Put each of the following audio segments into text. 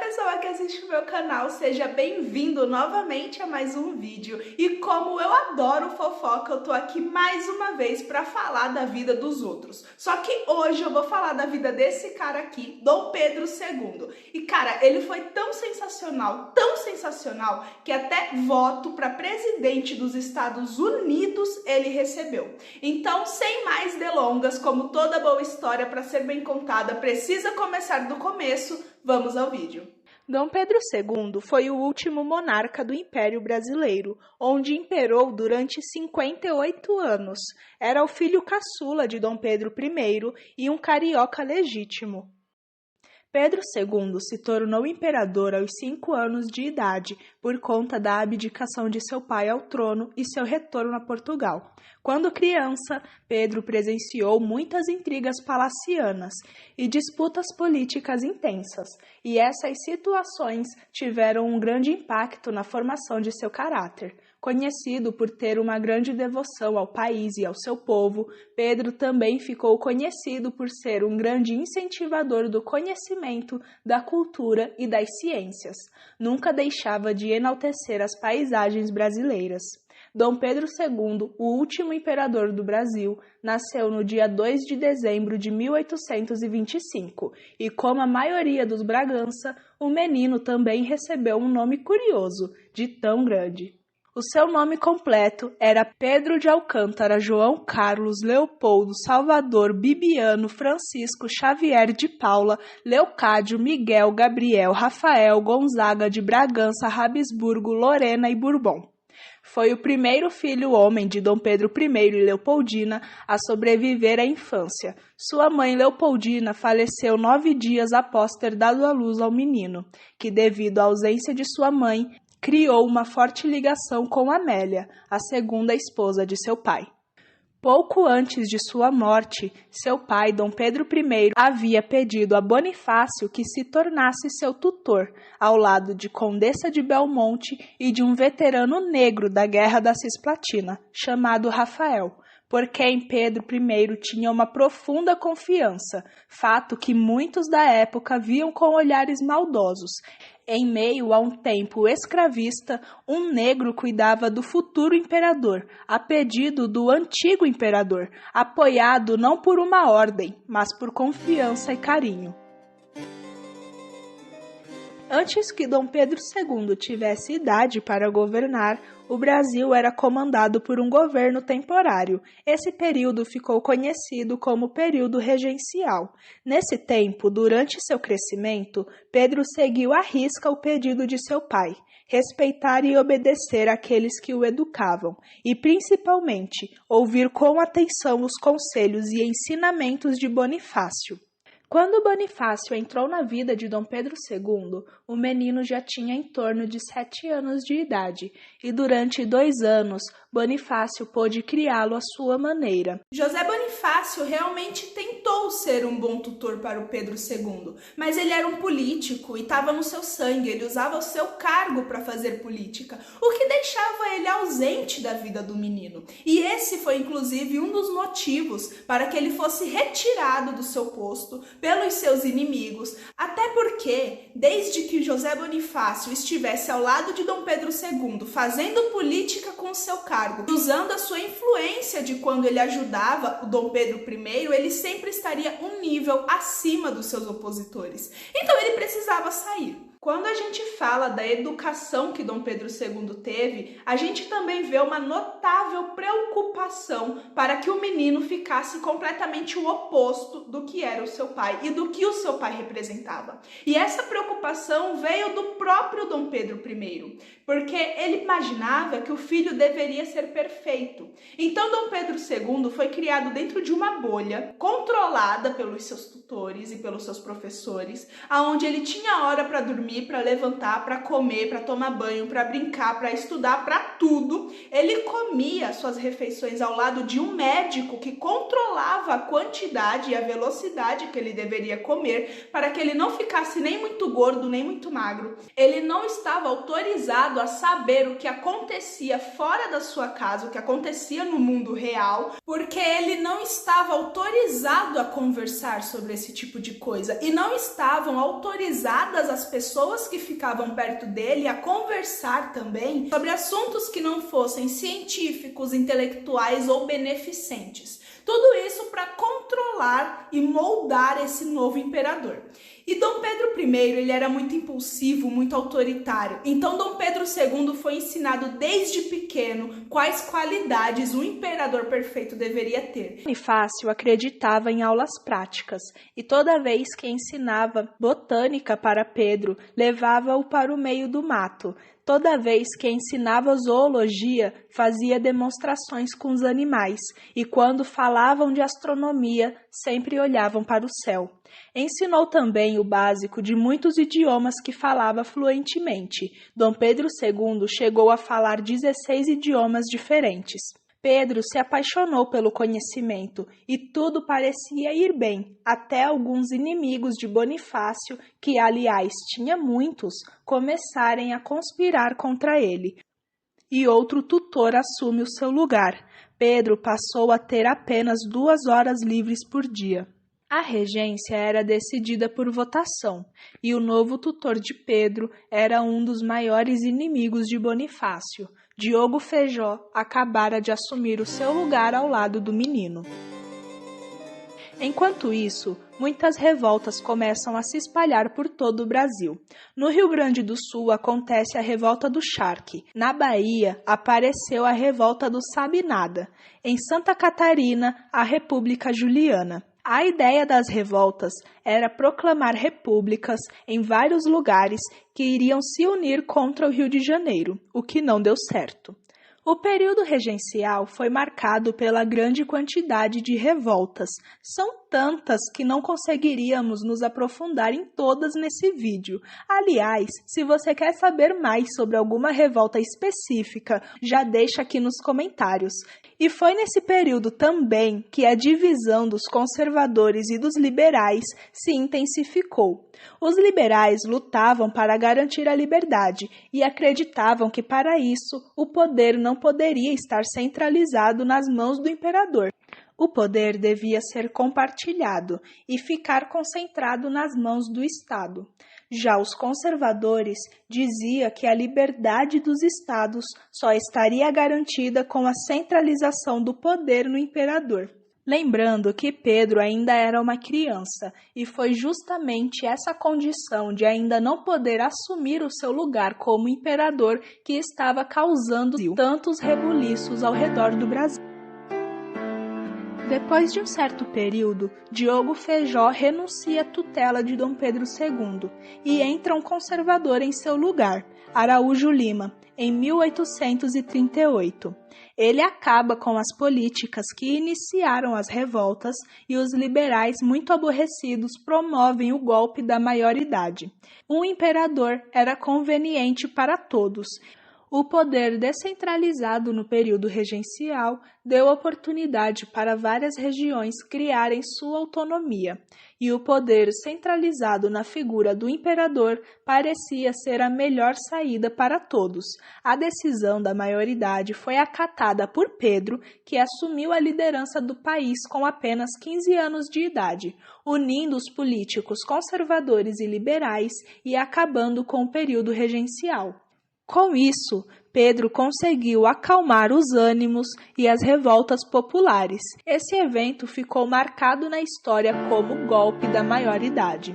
pessoa que assiste o meu canal, seja bem-vindo novamente a mais um vídeo. E como eu adoro fofoca, eu tô aqui mais uma vez pra falar da vida dos outros. Só que hoje eu vou falar da vida desse cara aqui, Dom Pedro II. E cara, ele foi tão sensacional, que até voto pra presidente dos Estados Unidos ele recebeu. Então, sem mais delongas, como toda boa história pra ser bem contada precisa começar do começo, vamos ao vídeo. Dom Pedro II foi o último monarca do Império Brasileiro, onde imperou durante 58 anos. Era o filho caçula de Dom Pedro I e um carioca legítimo. Pedro II se tornou imperador aos 5 anos de idade, por conta da abdicação de seu pai ao trono e seu retorno a Portugal. Quando criança, Pedro presenciou muitas intrigas palacianas e disputas políticas intensas, e essas situações tiveram um grande impacto na formação de seu caráter. Conhecido por ter uma grande devoção ao país e ao seu povo, Pedro também ficou conhecido por ser um grande incentivador do conhecimento, da cultura e das ciências. Nunca deixava de enaltecer as paisagens brasileiras. Dom Pedro II, o último imperador do Brasil, nasceu no dia 2 de dezembro de 1825 e, como a maioria dos Bragança, o menino também recebeu um nome curioso, de tão grande. O seu nome completo era Pedro de Alcântara João Carlos Leopoldo Salvador Bibiano Francisco Xavier de Paula Leocádio Miguel Gabriel Rafael Gonzaga de Bragança Habsburgo Lorena e Bourbon. Foi o primeiro filho homem de Dom Pedro I e Leopoldina a sobreviver à infância. Sua mãe Leopoldina faleceu 9 dias após ter dado à luz ao menino, que devido à ausência de sua mãe, criou uma forte ligação com Amélia, a segunda esposa de seu pai. Pouco antes de sua morte, seu pai, Dom Pedro I, havia pedido a Bonifácio que se tornasse seu tutor, ao lado de Condessa de Belmonte e de um veterano negro da Guerra da Cisplatina, chamado Rafael, por quem Pedro I tinha uma profunda confiança, fato que muitos da época viam com olhares maldosos. Em meio a um tempo escravista, um negro cuidava do futuro imperador, a pedido do antigo imperador, apoiado não por uma ordem, mas por confiança e carinho. Antes que Dom Pedro II tivesse idade para governar, o Brasil era comandado por um governo temporário. Esse período ficou conhecido como período regencial. Nesse tempo, durante seu crescimento, Pedro seguiu à risca o pedido de seu pai, respeitar e obedecer aqueles que o educavam, e principalmente ouvir com atenção os conselhos e ensinamentos de Bonifácio. Quando Bonifácio entrou na vida de Dom Pedro II, o menino já tinha em torno de 7 anos de idade, e durante 2 anos, Bonifácio pôde criá-lo à sua maneira. José Bonifácio realmente tentou ser um bom tutor para o Pedro II, mas ele era um político e estava no seu sangue, ele usava o seu cargo para fazer política, o que deixava ele ausente da vida do menino. E esse foi inclusive um dos motivos para que ele fosse retirado do seu posto pelos seus inimigos, até porque, desde que José Bonifácio estivesse ao lado de Dom Pedro II, fazendo política com seu cargo, usando a sua influência de quando ele ajudava o Dom Pedro I, ele sempre estaria um nível acima dos seus opositores. Então ele precisava sair. Quando a gente fala da educação que Dom Pedro II teve, a gente também vê uma notável preocupação para que o menino ficasse completamente o oposto do que era o seu pai e do que o seu pai representava. E essa preocupação veio do próprio Dom Pedro I, porque ele imaginava que o filho deveria ser perfeito. Então Dom Pedro II foi criado dentro de uma bolha, controlada pelos seus tutores e pelos seus professores, aonde ele tinha hora para dormir, para levantar, para comer, para tomar banho, para brincar, para estudar, para tudo. Ele comia suas refeições ao lado de um médico que controlava a quantidade e a velocidade que ele deveria comer para que ele não ficasse nem muito gordo, nem muito magro. Ele não estava autorizado a saber o que acontecia fora da sua casa, o que acontecia no mundo real, porque ele não estava autorizado a conversar sobre esse tipo de coisa e não estavam autorizadas as pessoas que ficavam perto dele a conversar também sobre assuntos que não fossem científicos, intelectuais ou beneficentes. Tudo isso para controlar e moldar esse novo imperador. E Dom Pedro I, ele era muito impulsivo, muito autoritário. Então Dom Pedro II foi ensinado desde pequeno quais qualidades um imperador perfeito deveria ter. Bonifácio acreditava em aulas práticas e toda vez que ensinava botânica para Pedro, levava-o para o meio do mato. Toda vez que ensinava zoologia, fazia demonstrações com os animais e quando falavam de astronomia, sempre olhavam para o céu. Ensinou também o básico de muitos idiomas que falava fluentemente. Dom Pedro II chegou a falar 16 idiomas diferentes. Pedro se apaixonou pelo conhecimento e tudo parecia ir bem, até alguns inimigos de Bonifácio, que aliás tinha muitos, começarem a conspirar contra ele. E outro tutor assume o seu lugar. Pedro passou a ter apenas 2 horas livres por dia. A regência era decidida por votação, e o novo tutor de Pedro era um dos maiores inimigos de Bonifácio. Diogo Feijó acabara de assumir o seu lugar ao lado do menino. Enquanto isso, muitas revoltas começam a se espalhar por todo o Brasil. No Rio Grande do Sul acontece a Revolta do Charque. Na Bahia apareceu a Revolta do Sabe Nada. Em Santa Catarina, a República Juliana. A ideia das revoltas era proclamar repúblicas em vários lugares que iriam se unir contra o Rio de Janeiro, o que não deu certo. O período regencial foi marcado pela grande quantidade de revoltas. São tantas que não conseguiríamos nos aprofundar em todas nesse vídeo. Aliás, se você quer saber mais sobre alguma revolta específica, já deixa aqui nos comentários. E foi nesse período também que a divisão dos conservadores e dos liberais se intensificou. Os liberais lutavam para garantir a liberdade e acreditavam que para isso o poder não poderia estar centralizado nas mãos do imperador. O poder devia ser compartilhado e ficar concentrado nas mãos do Estado. Já os conservadores diziam que a liberdade dos estados só estaria garantida com a centralização do poder no imperador. Lembrando que Pedro ainda era uma criança e foi justamente essa condição de ainda não poder assumir o seu lugar como imperador que estava causando tantos rebuliços ao redor do Brasil. Depois de um certo período, Diogo Feijó renuncia à tutela de Dom Pedro II e entra um conservador em seu lugar, Araújo Lima, em 1838. Ele acaba com as políticas que iniciaram as revoltas e os liberais, muito aborrecidos, promovem o golpe da maioridade. Um imperador era conveniente para todos. O poder descentralizado no período regencial deu oportunidade para várias regiões criarem sua autonomia, e o poder centralizado na figura do imperador parecia ser a melhor saída para todos. A decisão da maioridade foi acatada por Pedro, que assumiu a liderança do país com apenas 15 anos de idade, unindo os políticos conservadores e liberais e acabando com o período regencial. Com isso, Pedro conseguiu acalmar os ânimos e as revoltas populares. Esse evento ficou marcado na história como o golpe da maioridade.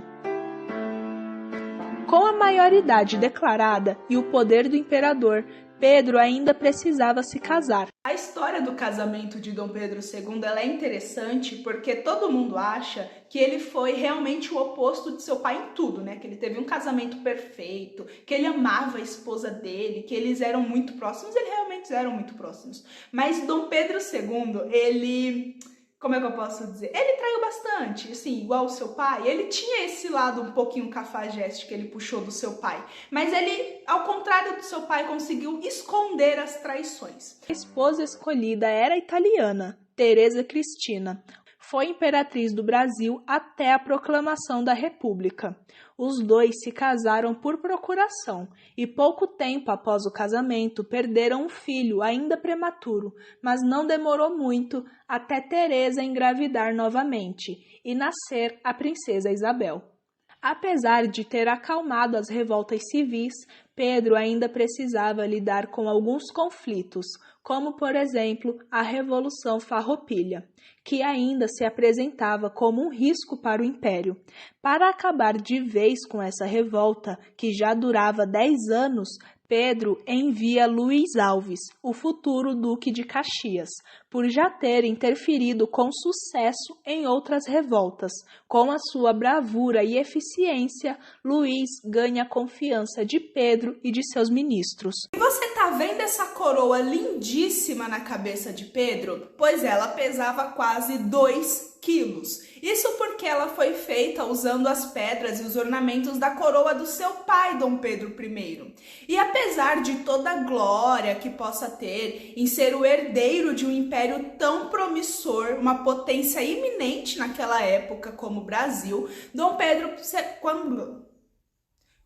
Com a maioridade declarada e o poder do imperador, Pedro ainda precisava se casar. A história do casamento de Dom Pedro II ela é interessante porque todo mundo acha que ele foi realmente o oposto de seu pai em tudo, né? Que ele teve um casamento perfeito, que ele amava a esposa dele, que eles eram muito próximos, eles realmente eram muito próximos. Mas Dom Pedro II, ele como é que eu posso dizer? Ele traiu bastante, assim, igual o seu pai. Ele tinha esse lado um pouquinho cafajeste que ele puxou do seu pai. Mas ele, ao contrário do seu pai, conseguiu esconder as traições. A esposa escolhida era italiana, Teresa Cristina. Foi imperatriz do Brasil até a proclamação da República. Os dois se casaram por procuração e pouco tempo após o casamento perderam um filho ainda prematuro, mas não demorou muito até Teresa engravidar novamente e nascer a princesa Isabel. Apesar de ter acalmado as revoltas civis, Pedro ainda precisava lidar com alguns conflitos, como, por exemplo, a Revolução Farroupilha, que ainda se apresentava como um risco para o Império. Para acabar de vez com essa revolta, que já durava 10 anos, Pedro envia Luís Alves, o futuro Duque de Caxias, por já ter interferido com sucesso em outras revoltas. Com a sua bravura e eficiência, Luís ganha a confiança de Pedro e de seus ministros. E você tá vendo essa coroa lindíssima na cabeça de Pedro? Pois ela pesava quase 2 quilos. Isso porque ela foi feita usando as pedras e os ornamentos da coroa do seu pai, Dom Pedro I. E apesar de toda a glória que possa ter em ser o herdeiro de um império tão promissor, uma potência iminente naquela época como o Brasil, Dom Pedro,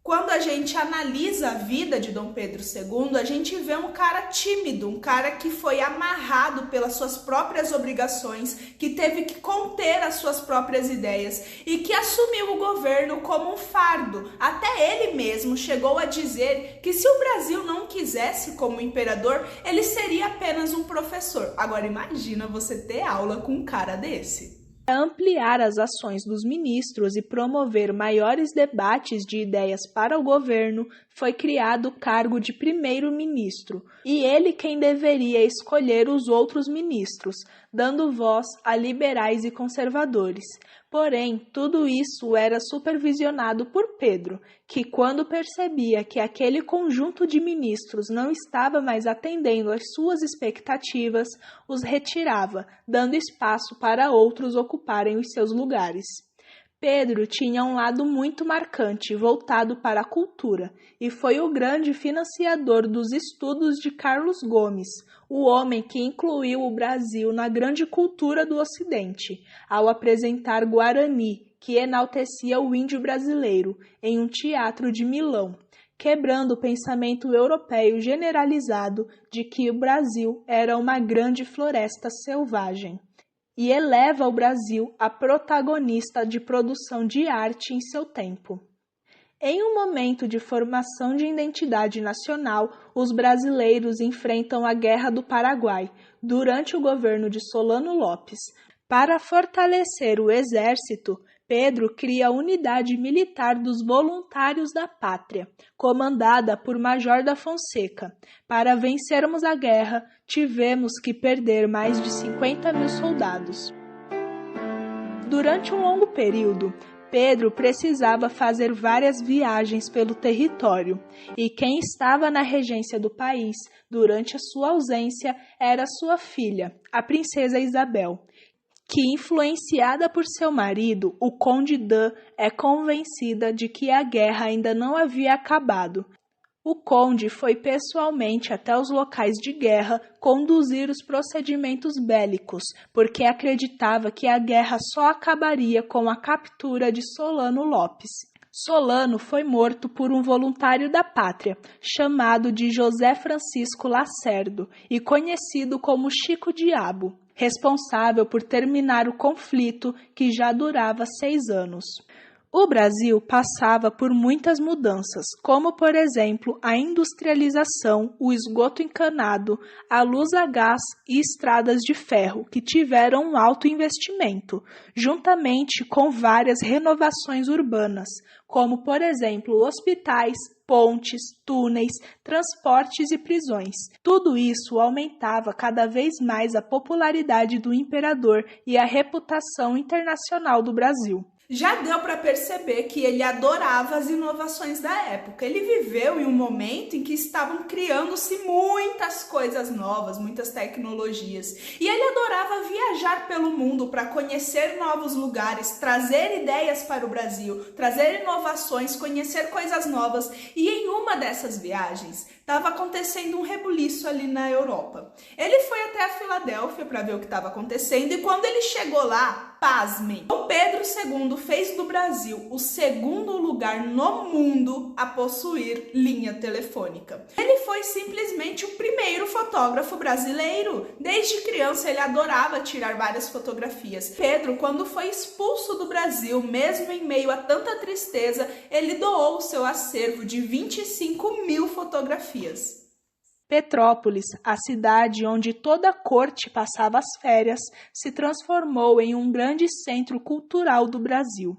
quando a gente analisa a vida de Dom Pedro II, a gente vê um cara tímido, um cara que foi amarrado pelas suas próprias obrigações, que teve que conter as suas próprias ideias e que assumiu o governo como um fardo. Até ele mesmo chegou a dizer que se o Brasil não quisesse como imperador, ele seria apenas um professor. Agora imagina você ter aula com um cara desse. Para ampliar as ações dos ministros e promover maiores debates de ideias para o governo, foi criado o cargo de primeiro-ministro, e ele quem deveria escolher os outros ministros, dando voz a liberais e conservadores. Porém, tudo isso era supervisionado por Pedro, que quando percebia que aquele conjunto de ministros não estava mais atendendo às suas expectativas, os retirava, dando espaço para outros ocuparem os seus lugares. Pedro tinha um lado muito marcante, voltado para a cultura, e foi o grande financiador dos estudos de Carlos Gomes, o homem que incluiu o Brasil na grande cultura do Ocidente, ao apresentar Guarani, que enaltecia o índio brasileiro, em um teatro de Milão, quebrando o pensamento europeu generalizado de que o Brasil era uma grande floresta selvagem, e eleva o Brasil a protagonista de produção de arte em seu tempo. Em um momento de formação de identidade nacional, os brasileiros enfrentam a Guerra do Paraguai, durante o governo de Solano Lopes. Para fortalecer o exército, Pedro cria a Unidade Militar dos Voluntários da Pátria, comandada por Major da Fonseca. Para vencermos a guerra, tivemos que perder mais de 50 mil soldados. Durante um longo período, Pedro precisava fazer várias viagens pelo território, e quem estava na regência do país durante a sua ausência era sua filha, a princesa Isabel, que, influenciada por seu marido, o Conde Dan, é convencida de que a guerra ainda não havia acabado. O conde foi pessoalmente até os locais de guerra conduzir os procedimentos bélicos, porque acreditava que a guerra só acabaria com a captura de Solano Lopes. Solano foi morto por um voluntário da pátria, chamado de José Francisco Lacerdo e conhecido como Chico Diabo, responsável por terminar o conflito que já durava 6 anos. O Brasil passava por muitas mudanças, como, por exemplo, a industrialização, o esgoto encanado, a luz a gás e estradas de ferro, que tiveram um alto investimento, juntamente com várias renovações urbanas, como, por exemplo, hospitais, pontes, túneis, transportes e prisões. Tudo isso aumentava cada vez mais a popularidade do imperador e a reputação internacional do Brasil. Já deu para perceber que ele adorava as inovações da época. Ele viveu em um momento em que estavam criando-se muitas coisas novas, muitas tecnologias. E ele adorava viajar pelo mundo para conhecer novos lugares, trazer ideias para o Brasil, trazer inovações, conhecer coisas novas. E em uma dessas viagens, estava acontecendo um rebuliço ali na Europa. Ele foi até a Filadélfia para ver o que estava acontecendo e quando ele chegou lá, pasmem, Dom Pedro II fez do Brasil o segundo lugar no mundo a possuir linha telefônica. Ele foi simplesmente o primeiro fotógrafo brasileiro. Desde criança ele adorava tirar várias fotografias. Pedro, quando foi expulso do Brasil, mesmo em meio a tanta tristeza, ele doou o seu acervo de 25.000 fotografias. Petrópolis, a cidade onde toda a corte passava as férias, se transformou em um grande centro cultural do Brasil.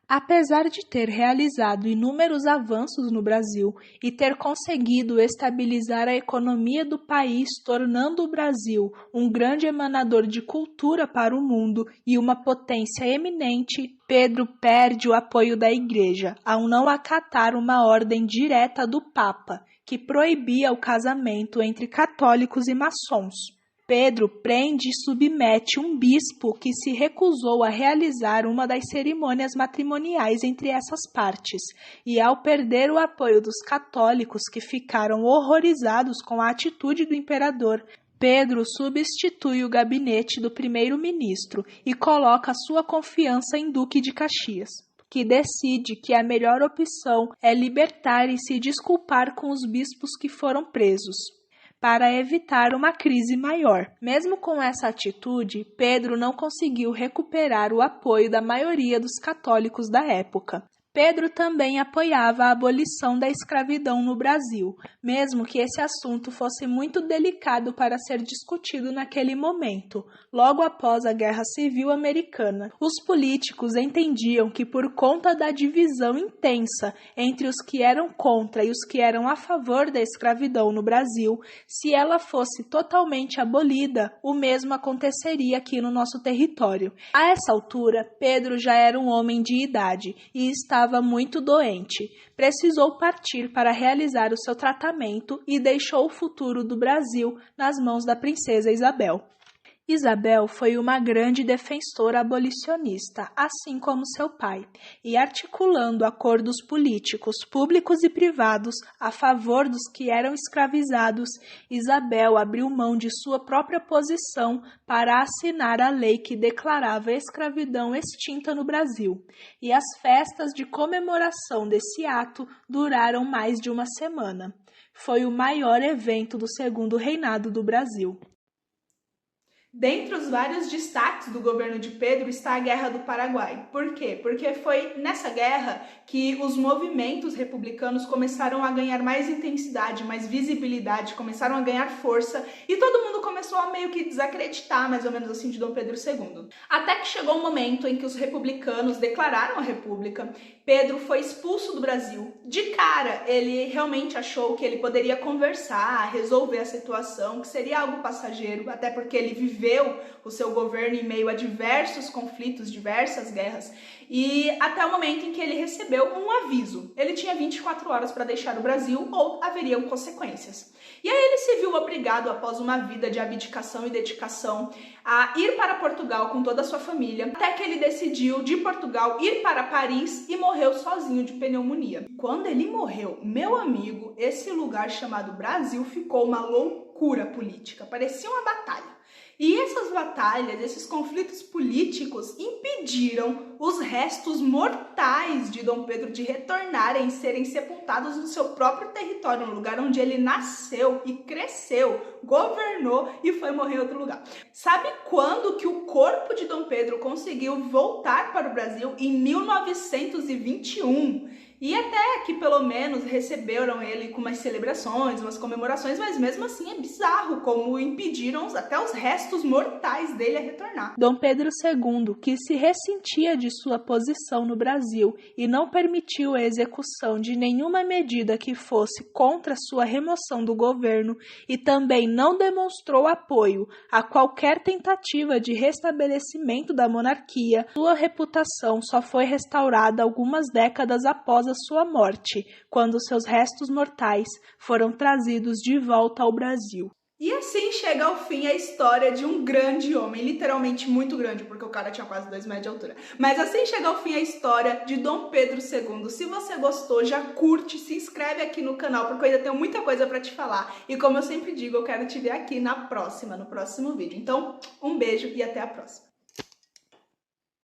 Apesar de ter realizado inúmeros avanços no Brasil e ter conseguido estabilizar a economia do país, tornando o Brasil um grande emanador de cultura para o mundo e uma potência eminente, Pedro perde o apoio da Igreja ao não acatar uma ordem direta do Papa, que proibia o casamento entre católicos e maçons. Pedro prende e submete um bispo que se recusou a realizar uma das cerimônias matrimoniais entre essas partes, e ao perder o apoio dos católicos que ficaram horrorizados com a atitude do imperador, Pedro substitui o gabinete do primeiro-ministro e coloca sua confiança em Duque de Caxias, que decide que a melhor opção é libertar e se desculpar com os bispos que foram presos, para evitar uma crise maior. Mesmo com essa atitude, Pedro não conseguiu recuperar o apoio da maioria dos católicos da época. Pedro também apoiava a abolição da escravidão no Brasil, mesmo que esse assunto fosse muito delicado para ser discutido naquele momento, logo após a Guerra Civil Americana. Os políticos entendiam que por conta da divisão intensa entre os que eram contra e os que eram a favor da escravidão no Brasil, se ela fosse totalmente abolida, o mesmo aconteceria aqui no nosso território. A essa altura, Pedro já era um homem de idade e estava muito doente. Precisou partir para realizar o seu tratamento e deixou o futuro do Brasil nas mãos da princesa Isabel. Isabel foi uma grande defensora abolicionista, assim como seu pai, e articulando acordos políticos, públicos e privados a favor dos que eram escravizados, Isabel abriu mão de sua própria posição para assinar a lei que declarava a escravidão extinta no Brasil, e as festas de comemoração desse ato duraram mais de uma semana. Foi o maior evento do segundo reinado do Brasil. Dentre os vários destaques do governo de Pedro está a Guerra do Paraguai. Por quê? Porque foi nessa guerra que os movimentos republicanos começaram a ganhar mais intensidade, mais visibilidade, começaram a ganhar força e todo mundo começou a meio que desacreditar, mais ou menos assim, de Dom Pedro II. Até que chegou um momento em que os republicanos declararam a república, Pedro foi expulso do Brasil. De cara, ele realmente achou que ele poderia conversar, resolver a situação, que seria algo passageiro, até porque ele viveu o seu governo em meio a diversos conflitos, diversas guerras, e até o momento em que ele recebeu um aviso. Ele tinha 24 horas para deixar o Brasil ou haveriam consequências. E aí ele se viu obrigado, após uma vida de abdicação e dedicação, a ir para Portugal com toda a sua família, até que ele decidiu de Portugal ir para Paris e morreu sozinho de pneumonia. Quando ele morreu, meu amigo, esse lugar chamado Brasil ficou uma loucura política, parecia uma batalha. E essas batalhas, esses conflitos políticos impediram os restos mortais de Dom Pedro de retornarem e serem sepultados no seu próprio território, no lugar onde ele nasceu e cresceu, governou e foi morrer em outro lugar. Sabe quando que o corpo de Dom Pedro conseguiu voltar para o Brasil? Em 1921. E até que pelo menos receberam ele com umas celebrações, umas comemorações, mas mesmo assim é bizarro como impediram até os restos mortais dele a retornar. Dom Pedro II, que se ressentia de sua posição no Brasil, Brasil e não permitiu a execução de nenhuma medida que fosse contra sua remoção do governo e também não demonstrou apoio a qualquer tentativa de restabelecimento da monarquia, sua reputação só foi restaurada algumas décadas após a sua morte, quando seus restos mortais foram trazidos de volta ao Brasil. E assim chega ao fim a história de um grande homem, literalmente muito grande, porque o cara tinha quase 2 metros de altura. Mas assim chega ao fim a história de Dom Pedro II. Se você gostou, já curte, se inscreve aqui no canal, porque eu ainda tenho muita coisa pra te falar. E como eu sempre digo, eu quero te ver aqui no próximo vídeo. Então, um beijo e até a próxima.